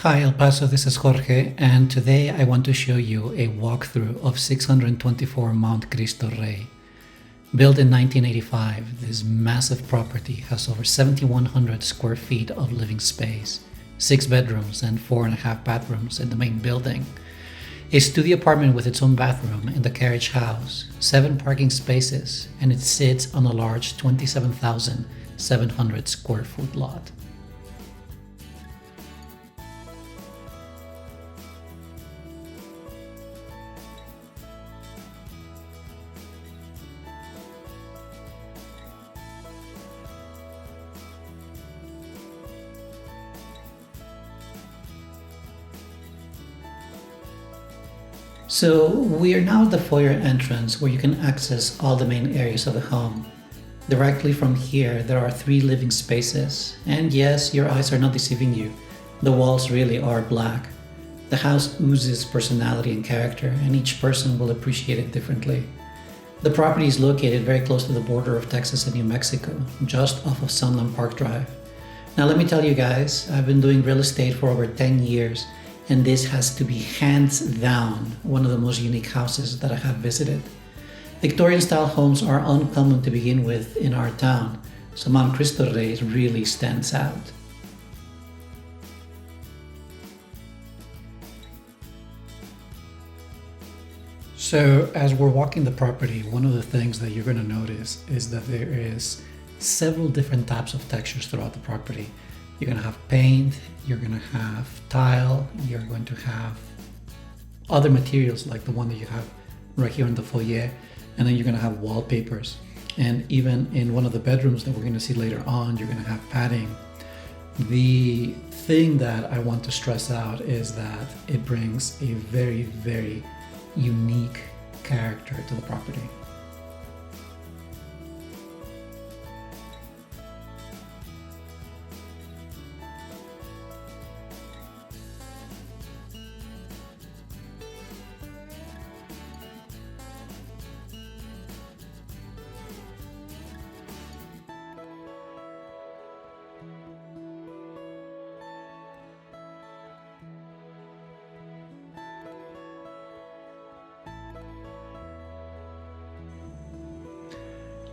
Hi El Paso, this is Jorge, and today I want to show you a walkthrough of 624 Mount Cristo Rey. Built in 1985, this massive property has over 7,100 square feet of living space, 6 bedrooms and 4.5 bathrooms in the main building, a studio apartment with its own bathroom in the carriage house, 7 parking spaces, and it sits on a large 27,700 square foot lot. So we are now at the foyer entrance where you can access all the main areas of the home. Directly from here, there are 3 living spaces. And yes, your eyes are not deceiving you. The walls really are black. The house oozes personality and character, and each person will appreciate it differently. The property is located very close to the border of Texas and New Mexico, just off of Sunland Park Drive. Now let me tell you guys, I've been doing real estate for over 10 years. And this has to be hands down one of the most unique houses that I have visited. Victorian style homes are uncommon to begin with in our town, so Mount Cristo Rey really stands out. So as we're walking the property, one of the things that you're going to notice is that there is several different types of textures throughout the property. You're going to have paint, you're going to have tile, you're going to have other materials like the one that you have right here in the foyer, and then you're going to have wallpapers. And even in one of the bedrooms that we're going to see later on, you're going to have padding. The thing that I want to stress out is that it brings a very, very unique character to the property.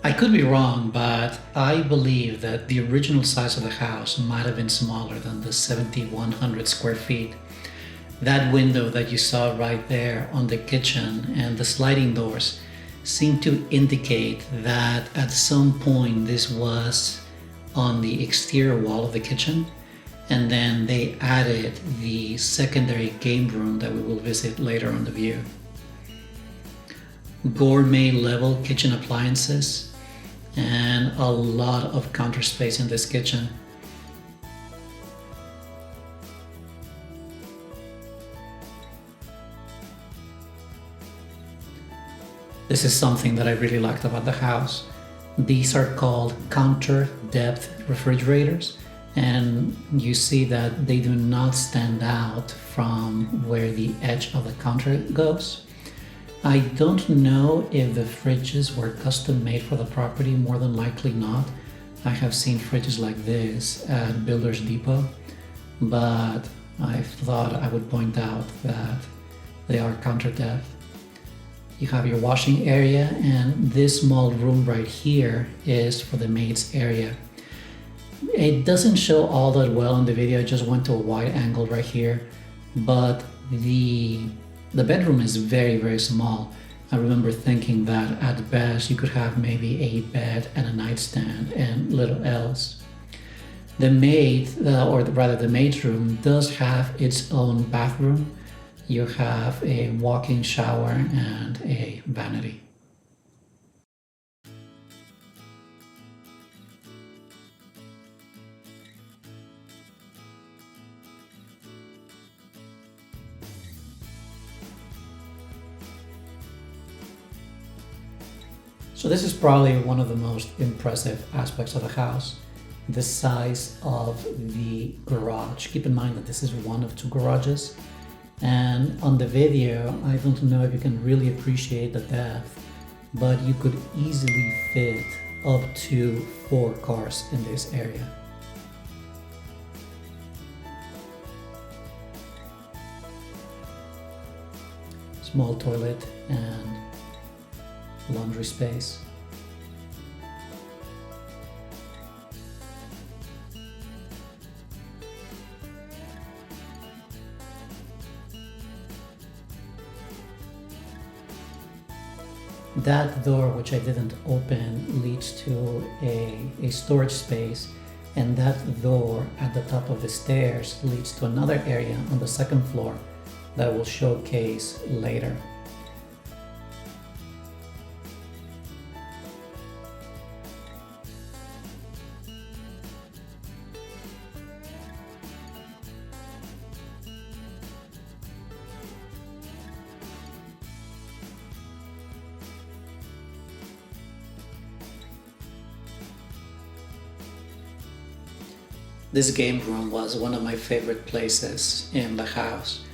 I could be wrong, but I believe that the original size of the house might have been smaller than the 7,100 square feet. That window that you saw right there on the kitchen and the sliding doors seem to indicate that at some point this was on the exterior wall of the kitchen, and then they added the secondary game room that we will visit later on the view. Gourmet level kitchen appliances and a lot of counter space in this kitchen. This is something that I really liked about the house. These are called counter depth refrigerators, and you see that they do not stand out from where the edge of the counter goes. I don't know if the fridges were custom made for the property, more than likely not. I have seen fridges like this at Builder's Depot, but I thought I would point out that they are counter depth. You have your washing area, and this small room right here is for the maid's area. It doesn't show all that well in the video, I just went to a wide angle right here, but the bedroom is very, very small. I remember thinking that at best you could have maybe a bed and a nightstand and little else. The maid, or rather the maid's room, does have its own bathroom. You have a walk-in shower and a vanity. So this is probably one of the most impressive aspects of the house, the size of the garage. Keep in mind that this is one of 2 garages, and on the video, I don't know if you can really appreciate the depth, but you could easily fit up to 4 cars in this area. Small toilet and laundry space. That door, which I didn't open, leads to a storage space, and that door at the top of the stairs leads to another area on the second floor that we'll showcase later. This game room was one of my favorite places in the house.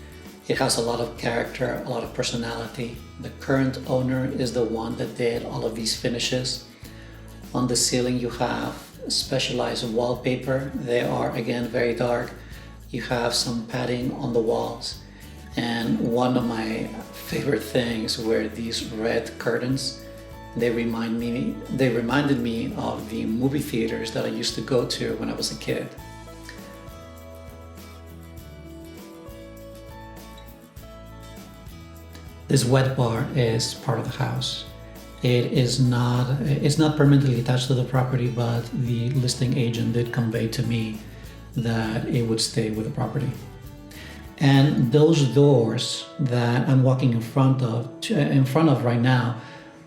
It has a lot of character, a lot of personality. The current owner is the one that did all of these finishes. On the ceiling you have specialized wallpaper. They are again very dark. You have some padding on the walls. And one of my favorite things were these red curtains. They reminded me of the movie theaters that I used to go to when I was a kid. This wet bar is part of the house. It's not permanently attached to the property, but the listing agent did convey to me that it would stay with the property. And those doors that I'm walking in front of right now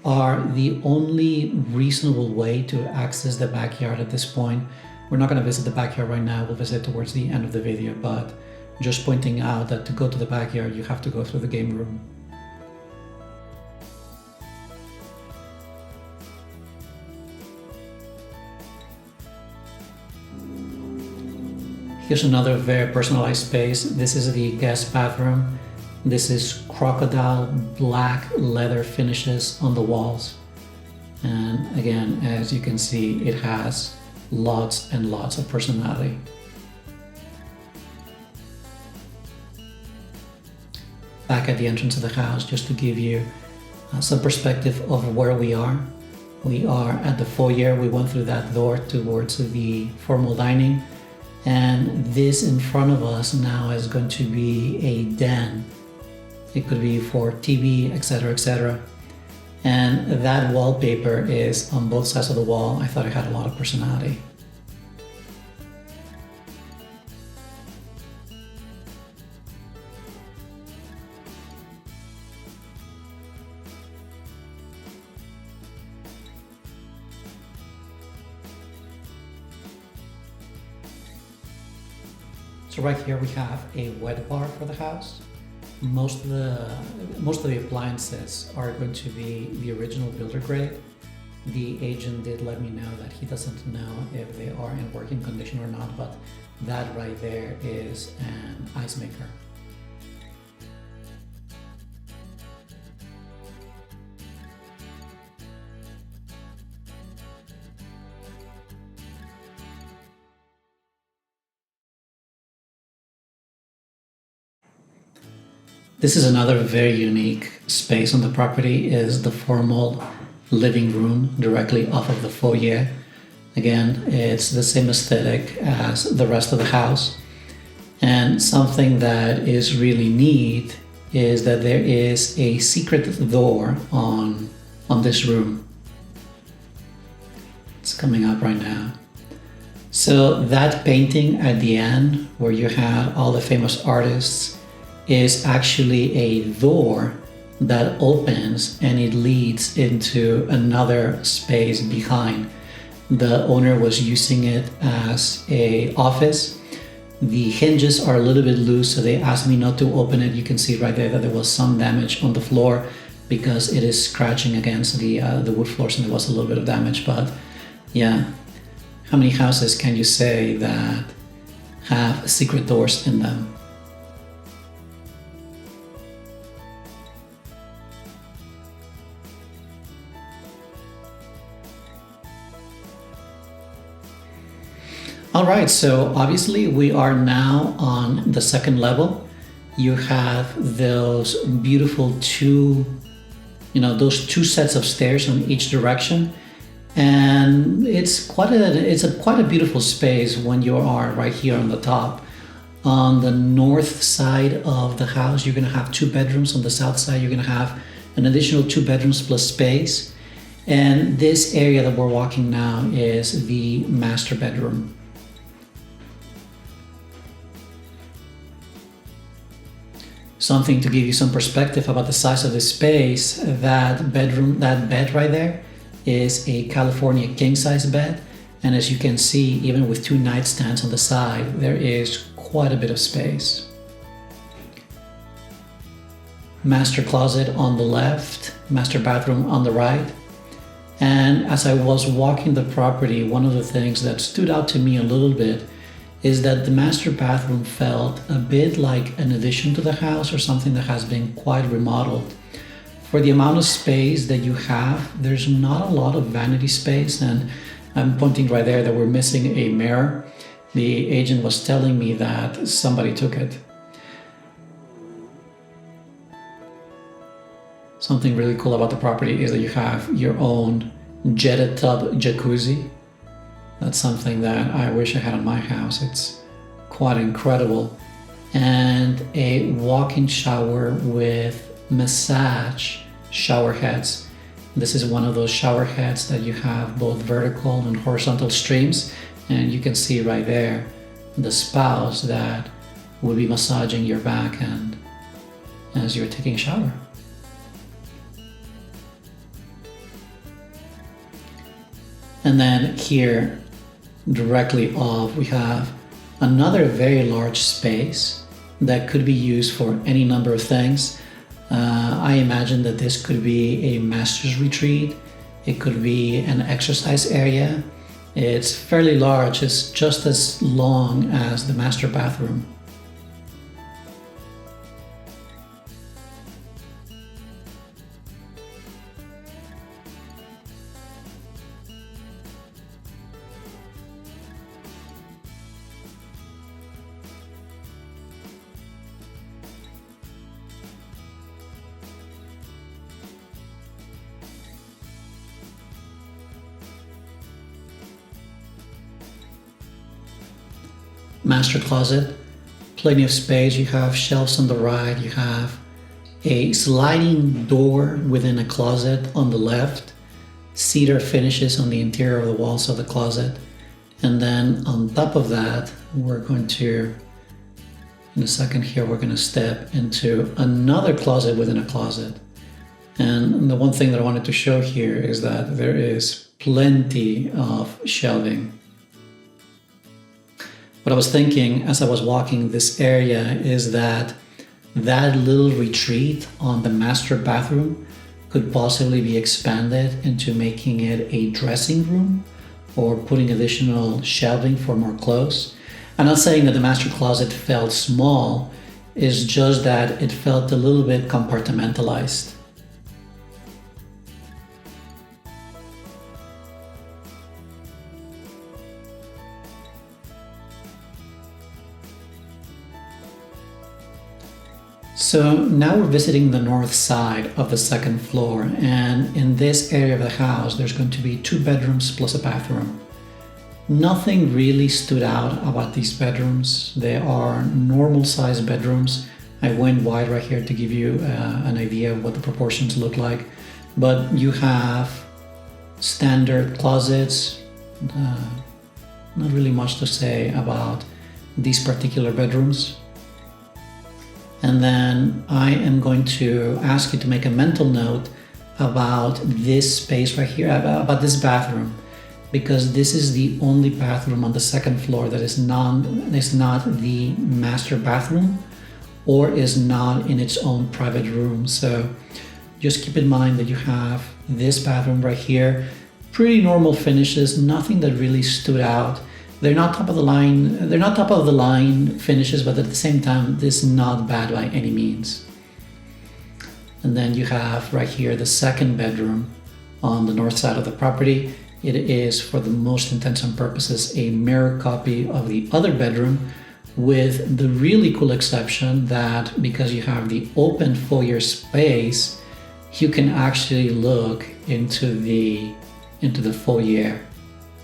are the only reasonable way to access the backyard at this point. We're not going to visit the backyard right now. We'll visit towards the end of the video, but just pointing out that to go to the backyard, you have to go through the game room. Here's another very personalized space. This is the guest bathroom. This is crocodile black leather finishes on the walls. And again, as you can see, it has lots and lots of personality. Back at the entrance of the house, just to give you some perspective of where we are. We are at the foyer. We went through that door towards the formal dining. And this in front of us now is going to be a den. It could be for TV, etc., etc. And that wallpaper is on both sides of the wall. I thought it had a lot of personality. So right here we have a wet bar for the house. Most of the appliances are going to be the original builder grade. The agent did let me know that he doesn't know if they are in working condition or not, but that right there is an ice maker. This is another very unique space on the property, is the formal living room directly off of the foyer. Again, it's the same aesthetic as the rest of the house. And something that is really neat is that there is a secret door on this room. It's coming up right now. So that painting at the end where you have all the famous artists is actually a door that opens and it leads into another space behind. The owner was using it as an office. The hinges are a little bit loose, so they asked me not to open it. You can see right there that there was some damage on the floor because it is scratching against the wood floors, and there was a little bit of damage. But yeah, how many houses can you say that have secret doors in them? All right, so obviously we are now on the second level. you have those beautiful those two sets of stairs on each direction. And it's quite a beautiful space when you are right here on the top. On the north side of the house, you're going to have 2 bedrooms. On the south side, you're going to have an additional 2 bedrooms plus space. And this area that we're walking now is the master bedroom. Something to give you some perspective about the size of this space, that bed right there is a California king-size bed. And as you can see, even with 2 nightstands on the side, there is quite a bit of space. Master closet on the left, master bathroom on the right. And as I was walking the property, one of the things that stood out to me a little bit is that the master bathroom felt a bit like an addition to the house or something that has been quite remodeled. For the amount of space that you have, there's not a lot of vanity space, and I'm pointing right there that we're missing a mirror. The agent was telling me that somebody took it. Something really cool about the property is that you have your own jetted tub jacuzzi. That's something that I wish I had in my house. It's quite incredible. And a walk-in shower with massage shower heads. This is one of those shower heads that you have both vertical and horizontal streams, and you can see right there the spouse that will be massaging your back and as you're taking a shower. And then here directly off we have another very large space that could be used for any number of things. I imagine that this could be a master's retreat. It could be an exercise area. It's fairly large. It's just as long as the master bathroom. Master closet, plenty of space. You have shelves on the right. You have a sliding door within a closet on the left, cedar finishes on the interior of the walls of the closet. And then on top of that, we're going to, in a second here, we're going to step into another closet within a closet. And the one thing that I wanted to show here is that there is plenty of shelving. What I was thinking as I was walking this area is that little retreat on the master bathroom could possibly be expanded into making it a dressing room or putting additional shelving for more clothes. I'm not saying that the master closet felt small, it's just that it felt a little bit compartmentalized. So now we're visiting the north side of the second floor, and in this area of the house there's going to be 2 bedrooms plus a bathroom. Nothing really stood out about these bedrooms. They are normal sized bedrooms. I went wide right here to give you an idea of what the proportions look like, but you have standard closets. Not really much to say about these particular bedrooms. And then I am going to ask you to make a mental note about this space right here, about this bathroom, because this is the only bathroom on the second floor that is not the master bathroom or is not in its own private room. So just keep in mind that you have this bathroom right here, pretty normal finishes, nothing that really stood out. They're not top of the line finishes, but at the same time, this is not bad by any means. And then you have right here the second bedroom on the north side of the property. It is, for the most intents and purposes, a mirror copy of the other bedroom, with the really cool exception that because you have the open foyer space, you can actually look into the foyer.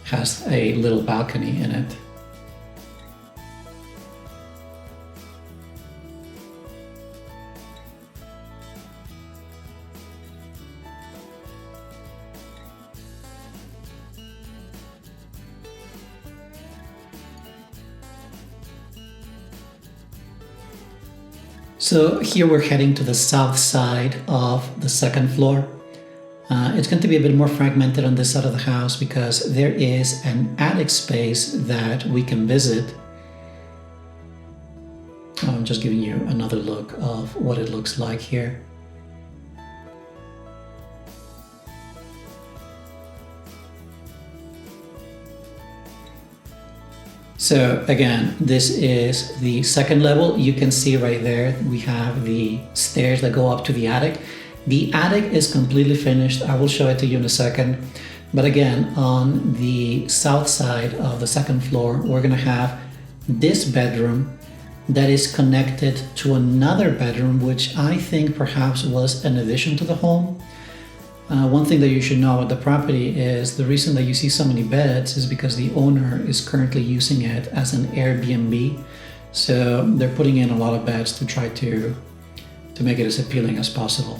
It has a little balcony in it. So here we're heading to the south side of the second floor. It's going to be a bit more fragmented on this side of the house because there is an attic space that we can visit. I'm just giving you another look of what it looks like here. So again, this is the second level. You can see right there, we have the stairs that go up to the attic. The attic is completely finished. I will show it to you in a second. But again, on the south side of the second floor, we're gonna have this bedroom that is connected to another bedroom, which I think perhaps was an addition to the home. One thing that you should know about the property is the reason that you see so many beds is because the owner is currently using it as an Airbnb. So they're putting in a lot of beds to try to make it as appealing as possible.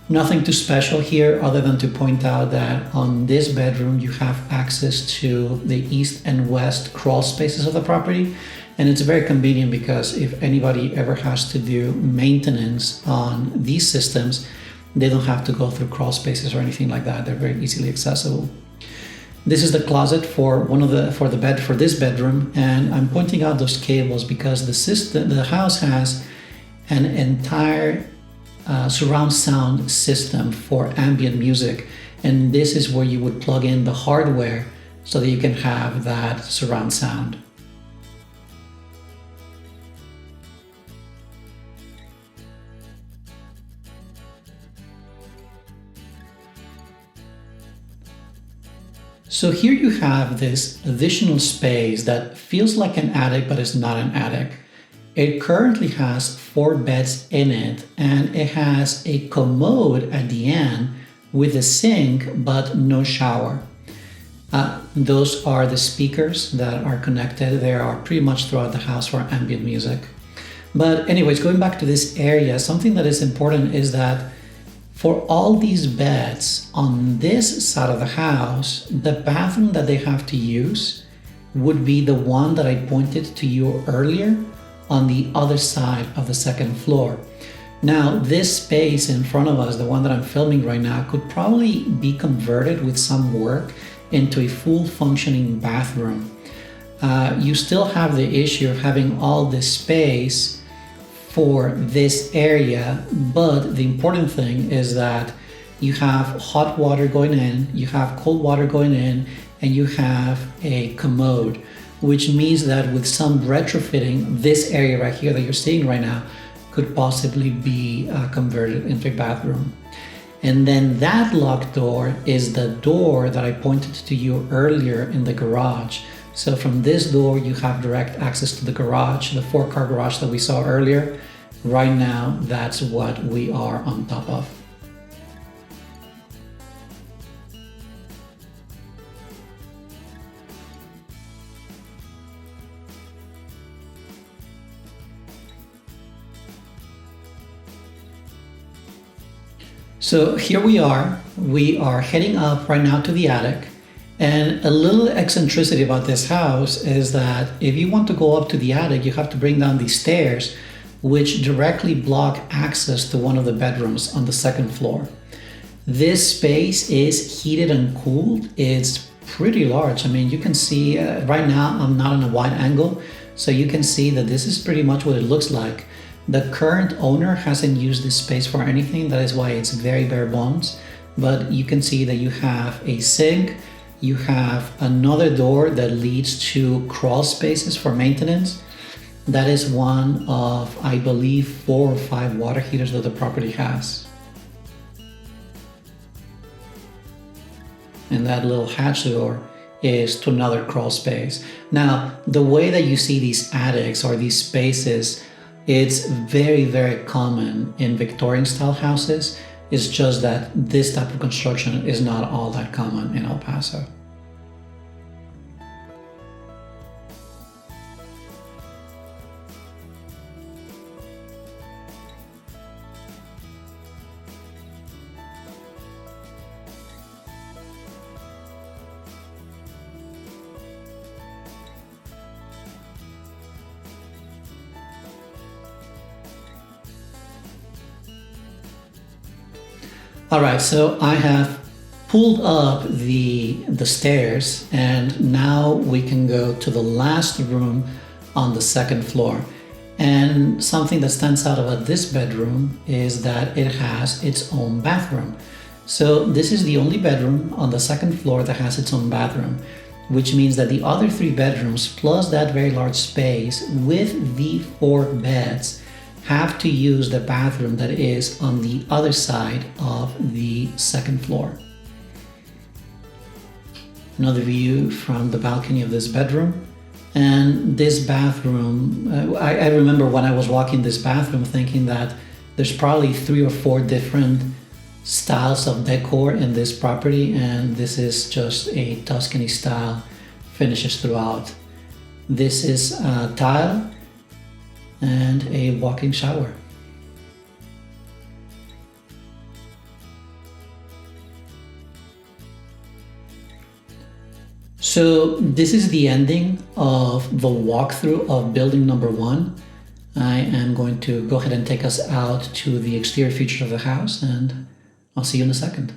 Nothing too special here other than to point out that on this bedroom you have access to the east and west crawl spaces of the property. And it's very convenient because if anybody ever has to do maintenance on these systems, they don't have to go through crawl spaces or anything like that. They're very easily accessible. This is the closet for this bedroom, and I'm pointing out those cables because the house has an entire surround sound system for ambient music, and this is where you would plug in the hardware so that you can have that surround sound. So here you have this additional space that feels like an attic, but it's not an attic. It currently has 4 beds in it, and it has a commode at the end with a sink, but no shower. Those are the speakers that are connected. They are pretty much throughout the house for ambient music. But anyways, going back to this area, something that is important is that for all these beds on this side of the house, the bathroom that they have to use would be the one that I pointed to you earlier on the other side of the second floor. Now, this space in front of us, the one that I'm filming right now, could probably be converted with some work into a full functioning bathroom. You still have the issue of having all this space for this area, but the important thing is that you have hot water going in, you have cold water going in, and you have a commode, which means that with some retrofitting, this area right here that you're seeing right now could possibly be converted into a bathroom. And then that locked door is the door that I pointed to you earlier in the garage. So from this door, you have direct access to the garage, the 4-car garage that we saw earlier. Right now, that's what we are on top of. So here we are heading up right now to the attic. And a little eccentricity about this house is that if you want to go up to the attic, you have to bring down these stairs, which directly block access to one of the bedrooms on the second floor. This space is heated and cooled. It's pretty large. I mean, you can see right now I'm not on a wide angle, so you can see that this is pretty much what it looks like. The current owner hasn't used this space for anything. That is why it's very bare bones. But you can see that you have a sink, you have another door that leads to crawl spaces for maintenance. That is one of, I believe, 4 or 5 water heaters that the property has. And that little hatch door is to another crawl space. Now, the way that you see these attics or these spaces, it's very, very common in Victorian style houses. It's just that this type of construction is not all that common in El Paso. All right, so I have pulled up the stairs, and now we can go to the last room on the second floor. And something that stands out about this bedroom is that it has its own bathroom. So this is the only bedroom on the second floor that has its own bathroom, which means that the other 3 bedrooms plus that very large space with the 4 beds have to use the bathroom that is on the other side of the second floor. Another view from the balcony of this bedroom. And this bathroom, I remember when I was walking this bathroom thinking that there's probably 3 or 4 different styles of decor in this property, and this is just a Tuscany style finishes throughout. This is tile and a walk-in shower. So this is the ending of the walkthrough of building number 1. I am going to go ahead and take us out to the exterior features of the house, and I'll see you in a second.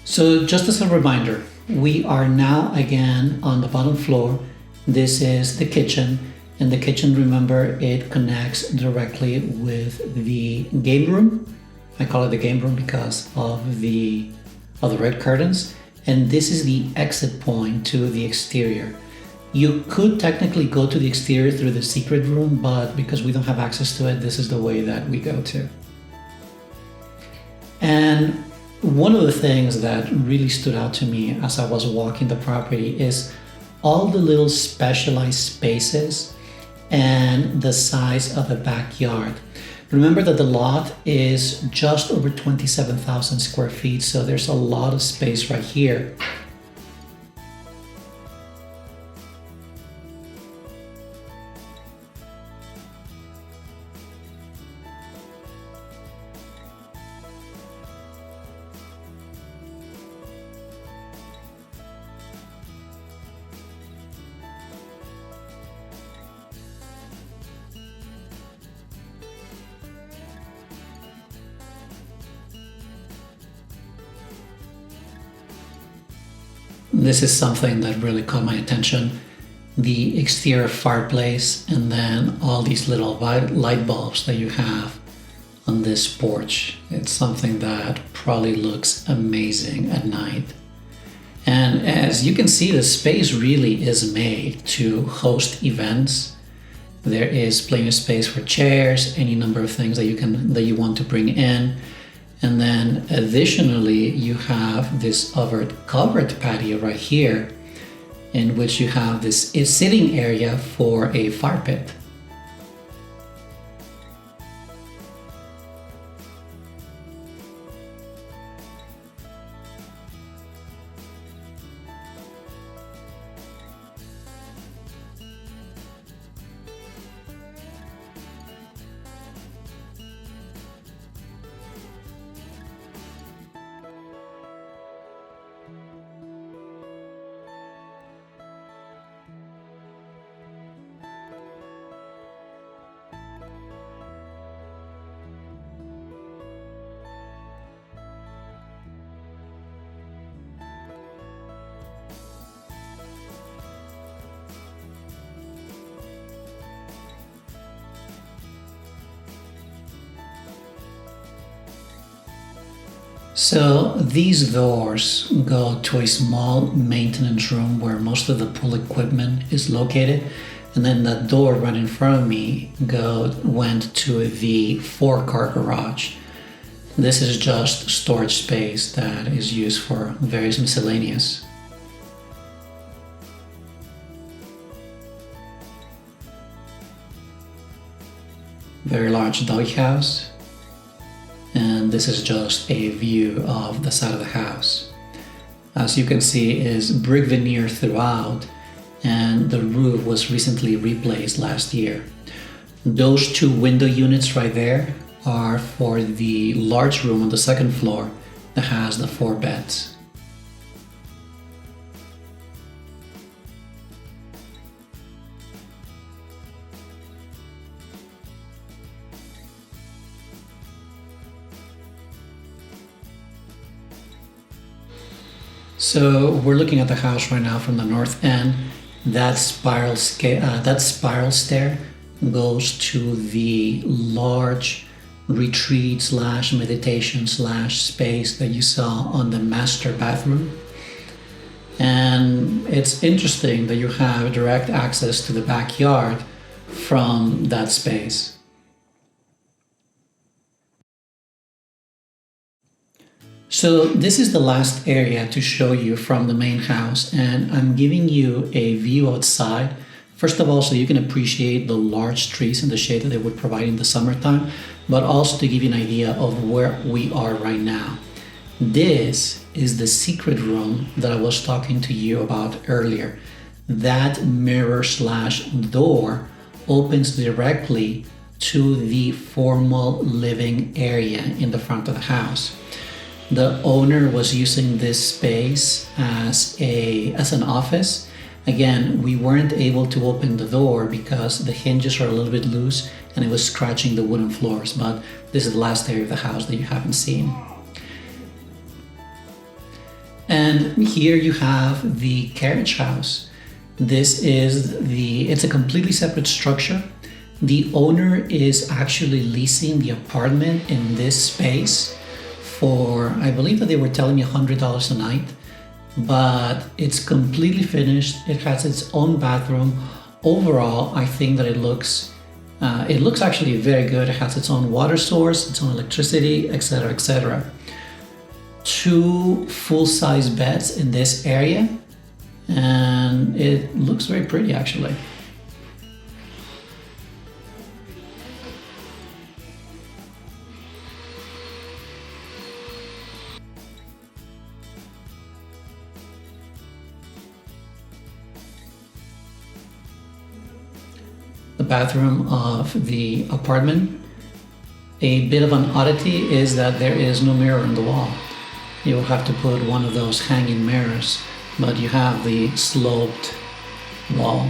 So just as a reminder, we are now again on the bottom floor. This is the kitchen, and the kitchen, remember, it connects directly with the game room. I call it the game room because of the red curtains. And this is the exit point to the exterior. You could technically go to the exterior through the secret room, but because we don't have access to it, this is the way that we go to. And one of the things that really stood out to me as I was walking the property is all the little specialized spaces and the size of the backyard. Remember that the lot is just over 27,000 square feet, so there's a lot of space right here. This is something that really caught my attention. The exterior fireplace, and then all these little light bulbs that you have on this porch. It's something that probably looks amazing at night. And as you can see, the space really is made to host events. There is plenty of space for chairs, any number of things that you want to bring in. And then additionally, you have this covered patio right here, in which you have this sitting area for a fire pit. So these doors go to a small maintenance room where most of the pool equipment is located. And then that door right in front of me went to the 4-car garage. This is just storage space that is used for various miscellaneous. Very large doghouse. And this is just a view of the side of the house. As you can see, is brick veneer throughout, and the roof was recently replaced last year. Those 2 window units right there are for the large room on the 2nd floor that has the 4 beds. So we're looking at the house right now from the north end. That spiral stair goes to the large retreat / meditation / space that you saw on the master bathroom. And it's interesting that you have direct access to the backyard from that space. So this is the last area to show you from the main house, and I'm giving you a view outside. First of all, so you can appreciate the large trees and the shade that they would provide in the summertime, but also to give you an idea of where we are right now. This is the secret room that I was talking to you about earlier. That mirror / door opens directly to the formal living area in the front of the house. The owner was using this space as an office. Again, we weren't able to open the door because the hinges are a little bit loose and it was scratching the wooden floors, but this is the last area of the house that you haven't seen. And here you have the carriage house. It's a completely separate structure. The owner is actually leasing the apartment in this space for, I believe that they were telling me $100 a night, but it's completely finished. It has its own bathroom. Overall, I think that it looks actually very good. It has its own water source, its own electricity, etc., etc. 2 full-size beds in this area, and it looks very pretty actually. The bathroom of the apartment. A bit of an oddity is that there is no mirror in the wall. You'll have to put one of those hanging mirrors, but you have the sloped wall.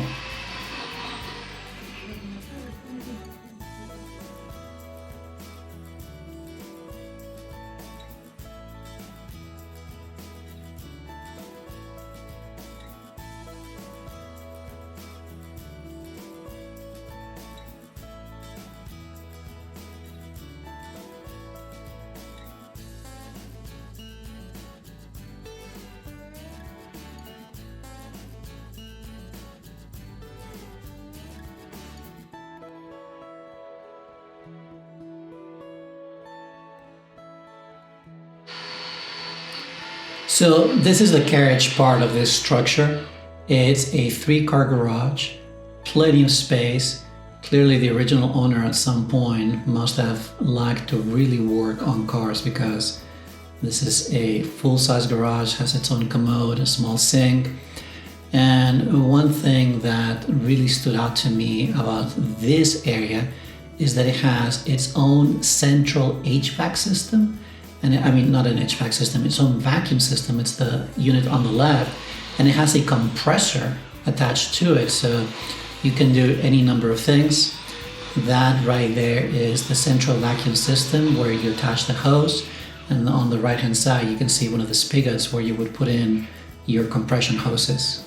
So this is the carriage part of this structure. It's a 3-car garage, plenty of space. Clearly the original owner at some point must have liked to really work on cars, because this is a full-size garage, has its own commode, a small sink. And one thing that really stood out to me about this area is that it has its own central HVAC system. And I mean, not an HVAC system, its own vacuum system. It's the unit on the left, and it has a compressor attached to it, so you can do any number of things. That right there is the central vacuum system where you attach the hose, and on the right hand side you can see one of the spigots where you would put in your compression hoses.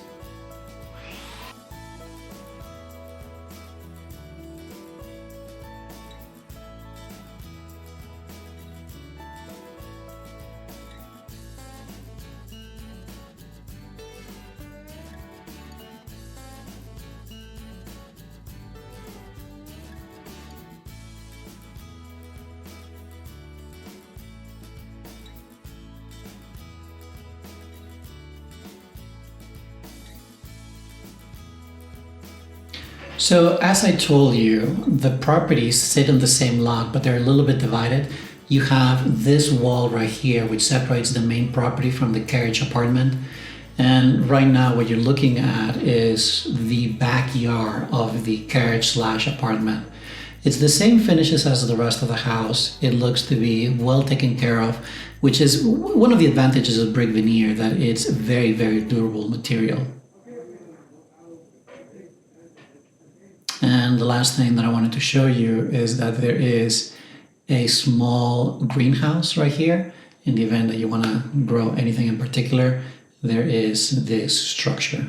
So as I told you, the properties sit on the same lot, but they're a little bit divided. You have this wall right here, which separates the main property from the carriage apartment. And right now what you're looking at is the backyard of the carriage slash apartment. It's the same finishes as the rest of the house. It looks to be well taken care of, which is one of the advantages of brick veneer, that it's very, very durable material. And the last thing that I wanted to show you is that there is a small greenhouse right here. In the event that you want to grow anything in particular, there is this structure.